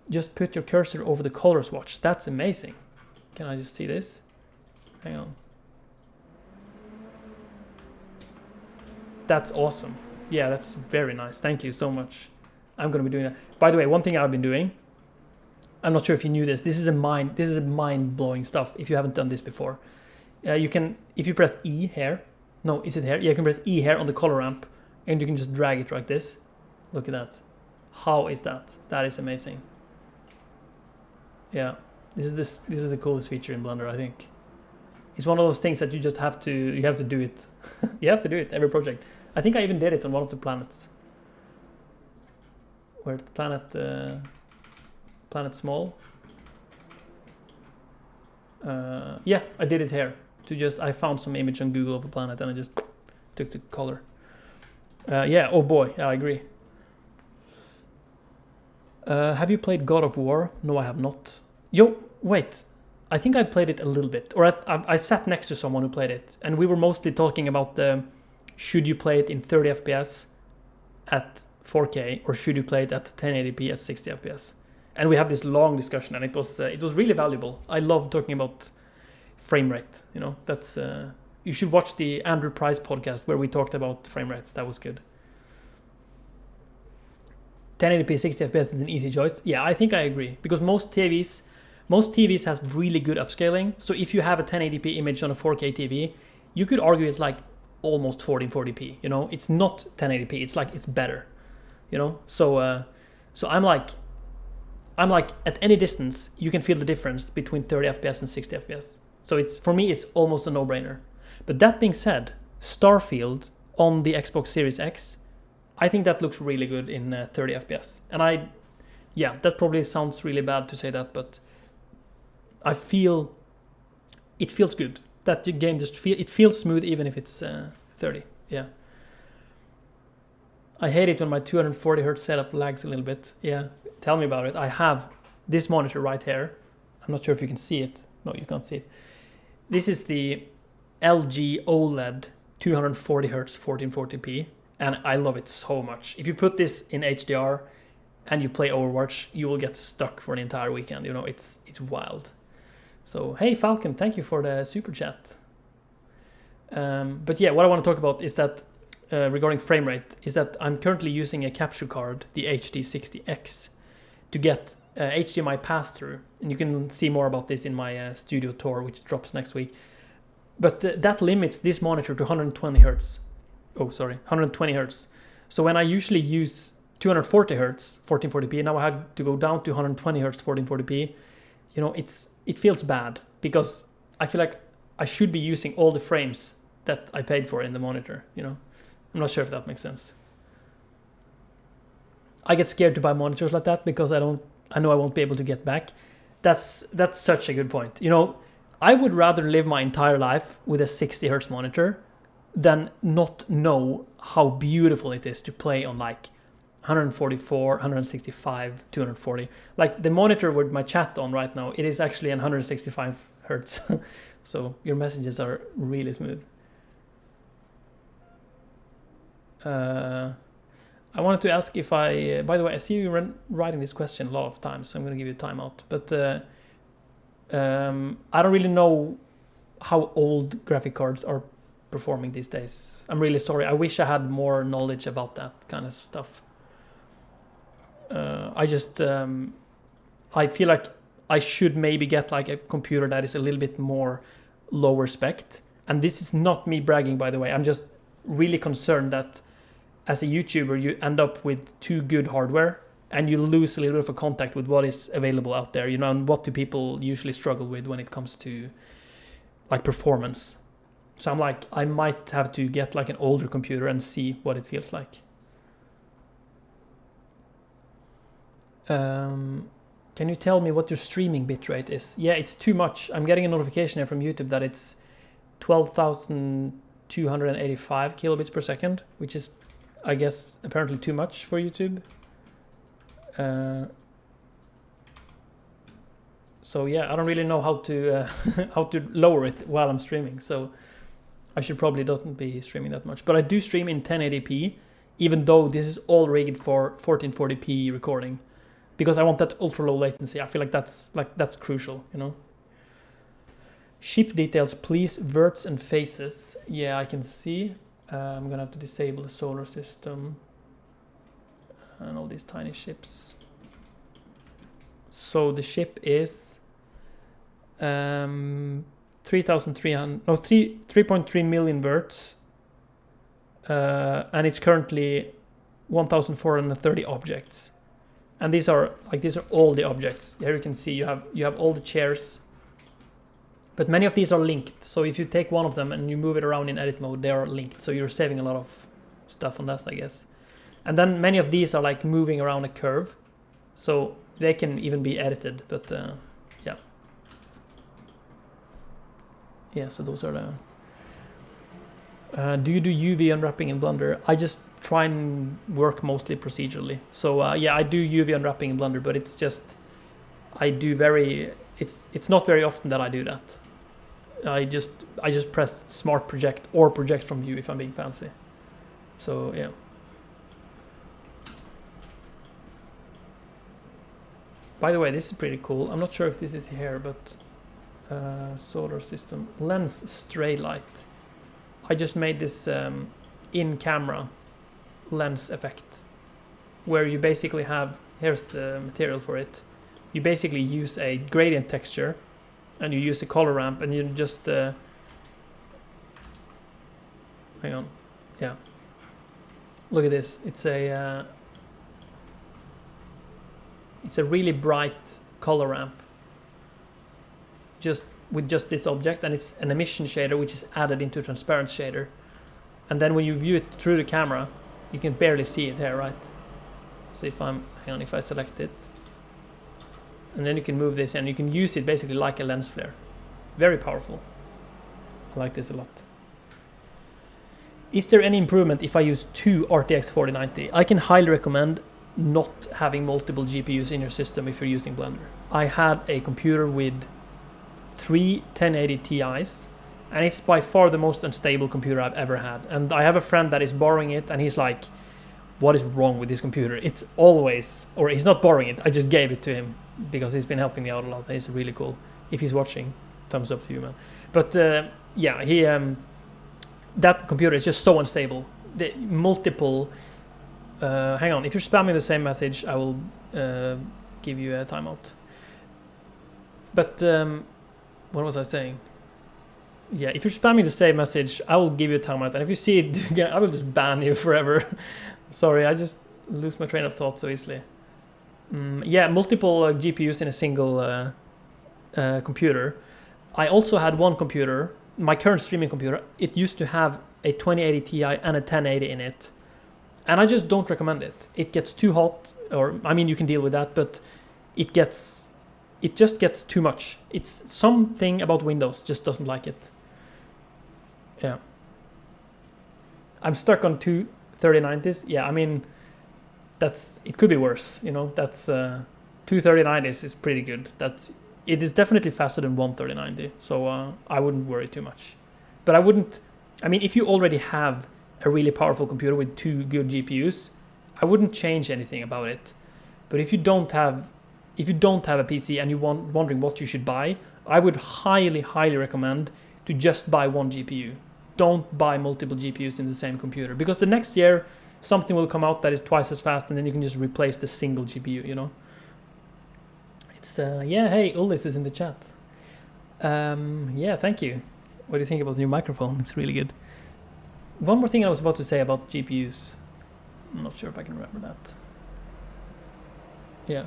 Just put your cursor over the color swatch. That's amazing. Can I just see this? Hang on. That's awesome. Yeah, that's very nice. Thank you so much. I'm going to be doing that. By the way, one thing I've been doing, I'm not sure if you knew this. This is a mind-blowing stuff if you haven't done this before. You can, if you press E here. No, is it here? Yeah, you can press E here on the color ramp, and you can just drag it like this. Look at that. How is that? That is amazing. Yeah, this is the coolest feature in Blender, I think. It's one of those things that you just have to do it. You have to do it every project. I think I even did it on one of the planets. Where the planet small. Yeah, I did it here. I found some image on Google of a planet and I just took the color. Yeah, oh boy, yeah, I agree. Have you played God of War? No, I have not. Yo, wait. I think I played it a little bit. Or I sat next to someone who played it. And we were mostly talking about should you play it in 30 FPS at 4K or should you play it at 1080p at 60 FPS? And we had this long discussion, and it was really valuable. I love talking about frame rate. That's you should watch the Andrew Price podcast where we talked about frame rates. That was good. 1080p 60 FPS is an easy choice. Yeah, I think I agree, because most TVs has really good upscaling. So if you have a 1080p image on a 4K TV, you could argue it's like almost 1440p. It's not 1080p. It's like it's better. So I'm like at any distance you can feel the difference between 30 FPS and 60 FPS. So for me it's almost a no-brainer. But that being said, Starfield on the Xbox Series X, I think that looks really good in 30 FPS. And that probably sounds really bad to say that, but I feel it feels good. That the game it feels smooth even if it's 30. Yeah. I hate it when my 240 Hz setup lags a little bit. Yeah, tell me about it. I have this monitor right here. I'm not sure if you can see it. No, you can't see it. This is the LG OLED 240 Hz 1440p, and I love it so much. If you put this in HDR and you play Overwatch, you will get stuck for an entire weekend. It's wild. So hey Falcon, thank you for the super chat. But yeah, what I want to talk about is that regarding frame rate is that I'm currently using a capture card, the HD60X, to get HDMI pass-through, and you can see more about this in my studio tour, which drops next week. But that limits this monitor to 120 hertz. Oh, sorry, 120 hertz. So when I usually use 240 hertz 1440p, now I had to go down to 120 hertz 1440p. You know, it feels bad because I feel like I should be using all the frames that I paid for in the monitor. You know, I'm not sure if that makes sense. I get scared to buy monitors like that because I know I won't be able to get back. That's such a good point. You know, I would rather live my entire life with a 60 hertz monitor than not know how beautiful it is to play on like 144, 165, 240. Like the monitor with my chat on right now, it is actually 165 hertz. So your messages are really smooth. I wanted to ask if by the way, I see you writing this question a lot of times, so I'm going to give you a timeout. But I don't really know how old graphic cards are performing these days. I'm really sorry. I wish I had more knowledge about that kind of stuff. I feel like I should maybe get like a computer that is a little bit more lower spec. And this is not me bragging, by the way. I'm just really concerned that as a YouTuber, you end up with too good hardware and you lose a little bit of a contact with what is available out there, you know, and what do people usually struggle with when it comes to like performance. So I'm like, I might have to get like an older computer and see what it feels like. Can you tell me what your streaming bitrate is? Yeah, it's too much. I'm getting a notification here from YouTube that it's 12,285 kilobits per second, which is, I guess, apparently too much for YouTube. So yeah, I don't really know how to how to lower it while I'm streaming. So I should probably not be streaming that much. But I do stream in 1080p, even though this is all rigged for 1440p recording, because I want that ultra low latency. I feel like that's crucial, you know. Ship details, please. Verts and faces. Yeah, I can see. I'm gonna have to disable the solar system and all these tiny ships. So the ship is 3.3 million verts, and it's currently 1,430 objects. And these are all the objects. Here you can see you have all the chairs. But many of these are linked, so if you take one of them and you move it around in edit mode, they are linked, so you're saving a lot of stuff on that, I guess. And then many of these are like moving around a curve, so they can even be edited, but yeah. Yeah, so those are the... do you do UV unwrapping in Blender? I just try and work mostly procedurally. So yeah, I do UV unwrapping in Blender, but it's just... It's not very often that I do that. I just press Smart Project or Project from View if I'm being fancy. So yeah. By the way, this is pretty cool. I'm not sure if this is here, but solar system lens stray light. I just made this in-camera lens effect, where you basically have, here's the material for it. You basically use a gradient texture and you use a color ramp and you just hang on, yeah, look at this. It's a really bright color ramp with just this object, and it's an emission shader which is added into a transparent shader, and then when you view it through the camera you can barely see it here, right? So if I select it, and then you can move this and you can use it basically like a lens flare. Very powerful. I like this a lot. Is there any improvement if I use two RTX 4090? I can highly recommend not having multiple GPUs in your system if you're using Blender. I had a computer with 3 1080 Ti's, and it's by far the most unstable computer I've ever had. And I have a friend that is borrowing it, and he's like, what is wrong with this computer? It's always, or he's not borrowing it, I just gave it to him because he's been helping me out a lot and he's really cool. if he's watching. Thumbs up to you, man. But yeah, he that computer is just so unstable. The multiple. Hang on, if you're spamming the same message, I will give you a timeout. But what was I saying? Yeah, if you're spamming the same message, I will give you a timeout. And if you see it again, I will just ban you forever. Sorry, I just lose my train of thought so easily. Yeah, multiple GPUs in a single computer. I also had one computer, my current streaming computer. It used to have a 2080 Ti and a 1080 in it. And I just don't recommend it. It gets too hot, or I mean, you can deal with that, but it just gets too much. It's something about Windows just doesn't like it. Yeah. I'm stuck on two 3090s. Yeah, I mean, it could be worse, you know. That's two 3090s is pretty good. It is definitely faster than one 3090, so I wouldn't worry too much. But I mean, if you already have a really powerful computer with two good GPUs, I wouldn't change anything about it. But if you don't have a PC and you're wondering what you should buy, I would highly recommend to just buy one GPU. Don't buy multiple GPUs in the same computer, because the next year something will come out that is twice as fast, and then you can just replace the single GPU, you know. It's yeah, hey, Ullis is in the chat. Yeah, thank you. What do you think about the new microphone? It's really good. One more thing I was about to say about GPUs. I'm not sure if I can remember that. Yeah.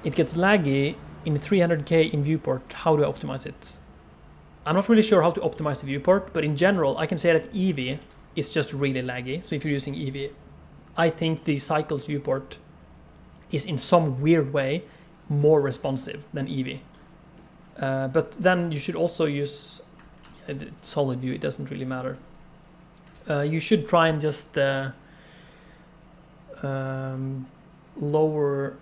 It gets laggy in 300K in viewport. How do I optimize it? I'm not really sure how to optimize the viewport, but in general, I can say that Eevee is just really laggy. So if you're using Eevee, I think the Cycles viewport is in some weird way more responsive than Eevee. But then you should also use solid view. It doesn't really matter. You should try and just lower.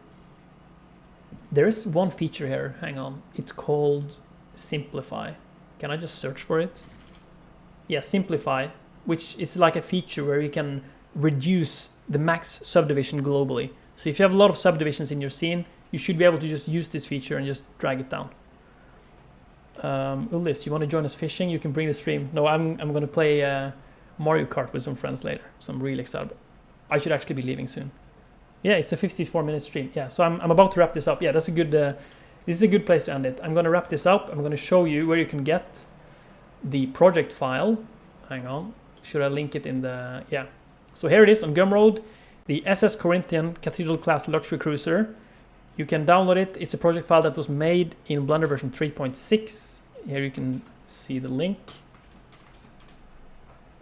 There is one feature here. Hang on. It's called Simplify. Can I just search for it? Yeah, Simplify, which is like a feature where you can reduce the max subdivision globally. So if you have a lot of subdivisions in your scene, you should be able to just use this feature and just drag it down. Ullis, you want to join us fishing? You can bring the stream. No, I'm going to play Mario Kart with some friends later. So I'm really excited. I should actually be leaving soon. Yeah, it's a 54-minute stream. Yeah, so I'm about to wrap this up. Yeah, that's a good. This is a good place to end it. I'm going to wrap this up. I'm going to show you where you can get the project file. Hang on. Should I link it in the... Yeah. So here it is on Gumroad. The SS Corinthian Cathedral Class Luxury Cruiser. You can download it. It's a project file that was made in Blender version 3.6. Here you can see the link.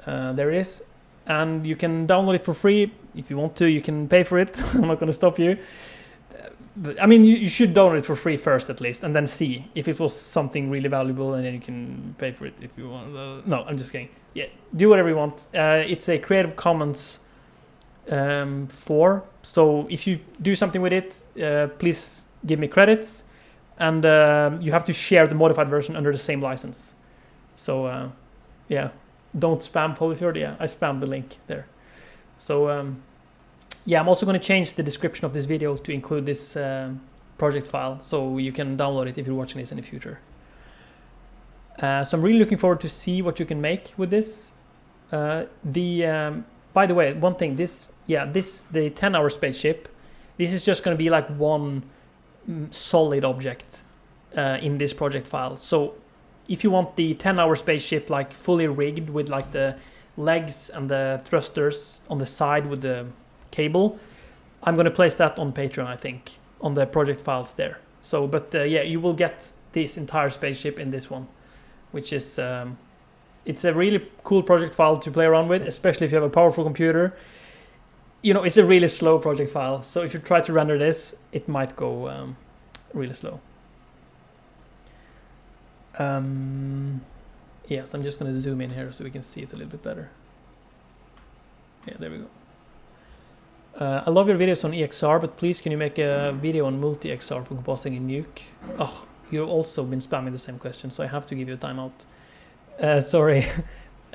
There it is. And you can download it for free. If you want to, you can pay for it. I'm not going to stop you. But, I mean, you should download it for free first at least, and then see if it was something really valuable, and then you can pay for it if you want. No, I'm just kidding. Yeah, do whatever you want. It's a Creative Commons 4. So if you do something with it, please give me credits. And you have to share the modified version under the same license. So yeah, don't spam Polyfjord. Yeah, I spammed the link there. So yeah, I'm also going to change the description of this video to include this project file, so you can download it if you're watching this in the future. So I'm really looking forward to see what you can make with this. By the way, one thing, the 10-hour spaceship, this is just going to be like one solid object in this project file. So if you want the 10-hour spaceship like fully rigged with like the legs and the thrusters on the side with the cable, I'm going to place that on Patreon, I think, on the project files there. So, but yeah, you will get this entire spaceship in this one, which is it's a really cool project file to play around with, especially if you have a powerful computer. You know, it's a really slow project file, so if you try to render this, it might go really slow. Yes, I'm just going to zoom in here so we can see it a little bit better. Yeah, there we go. I love your videos on EXR, but please can you make a video on multi-XR for compositing in Nuke? Oh, you've also been spamming the same question, so I have to give you a timeout. Sorry.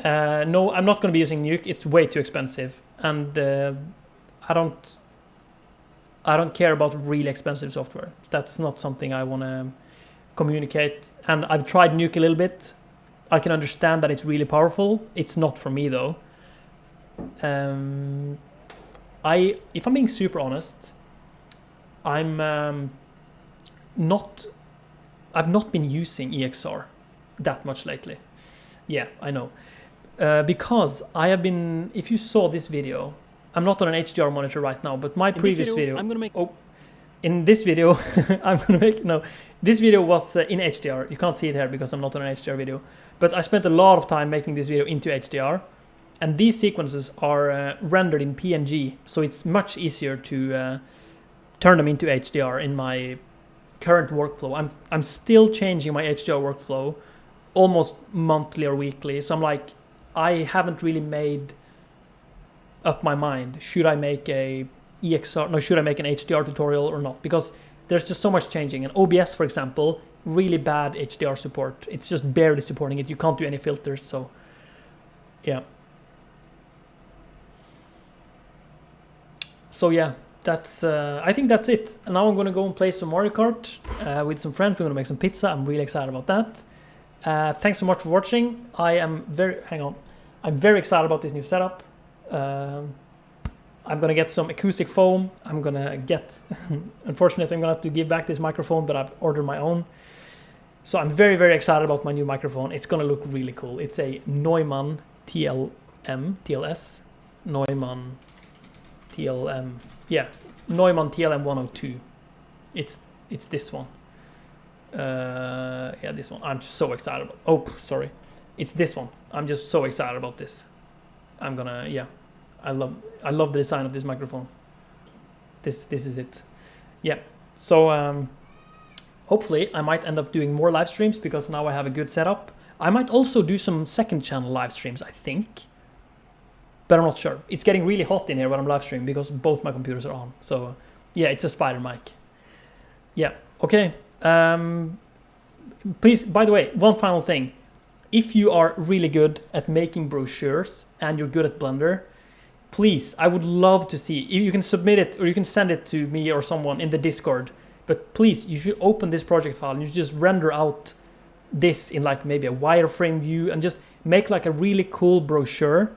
No, I'm not going to be using Nuke. It's way too expensive. And I don't... I don't care about really expensive software. That's not something I want to communicate. And I've tried Nuke a little bit. I can understand that it's really powerful. It's not for me though. If I'm being super honest, I've not been using EXR that much lately. Yeah, I know. Because I have been, if you saw this video, I'm not on an HDR monitor right now, but my previous video, I'm gonna make, in this video, this video was in HDR. You can't see it here because I'm not on an HDR video, but I spent a lot of time making this video into HDR, and these sequences are rendered in PNG, so it's much easier to turn them into HDR in my current workflow. I'm still changing my HDR workflow almost monthly or weekly, so I'm like, I haven't really made up my mind. Should I make a EXR? No, should I make an HDR tutorial or not? Because there's just so much changing. And OBS, for example, really bad HDR support. It's just barely supporting it. You can't do any filters. So, yeah. So yeah, that's. I think that's it. And now I'm gonna go and play some Mario Kart with some friends. We're gonna make some pizza. I'm really excited about that. Thanks so much for watching. I'm very excited about this new setup. I'm gonna get some acoustic foam. I'm gonna get, unfortunately I'm gonna have to give back this microphone, but I've ordered my own. So I'm very, very excited about my new microphone. It's gonna look really cool. It's a Neumann TLS, Neumann TLM, yeah, Neumann TLM 102. It's this one. Yeah, this one. I'm so excited about. Oh, sorry, it's this one. I'm just so excited about this. I'm gonna, yeah, I love the design of this microphone. This is it. Yeah. So hopefully I might end up doing more live streams because now I have a good setup. I might also do some second channel live streams, I think, but I'm not sure. It's getting really hot in here when I'm live streaming because both my computers are on. So yeah, it's a spider mic. Yeah. Okay. Please, by the way, one final thing. If you are really good at making brochures and you're good at Blender, please, I would love to see. You can submit it or you can send it to me or someone in the Discord. But please, you should open this project file and you just render out this in like maybe a wireframe view and just make like a really cool brochure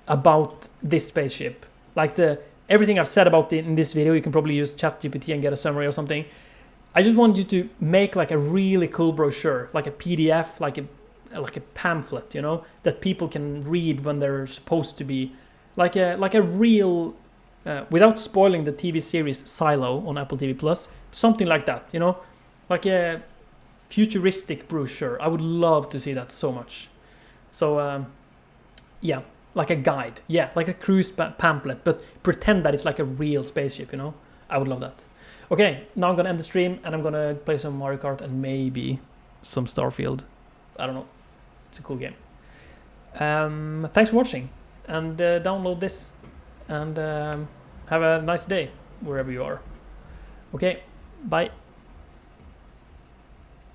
about this spaceship. Like everything I've said about it in this video, you can probably use ChatGPT and get a summary or something. I just want you to make like a really cool brochure, like a PDF, like a pamphlet, you know, that people can read when they're supposed to be like a real, without spoiling the TV series Silo on Apple TV Plus, something like that, you know, like a futuristic brochure. I would love to see that so much. So yeah, like a guide, yeah, like a cruise pamphlet, but pretend that it's like a real spaceship, you know. I would love that. Okay, now I'm gonna end the stream and I'm gonna play some Mario Kart and maybe some Starfield. I don't know. It's a cool game. Thanks for watching, and download this, and have a nice day wherever you are. Okay, bye.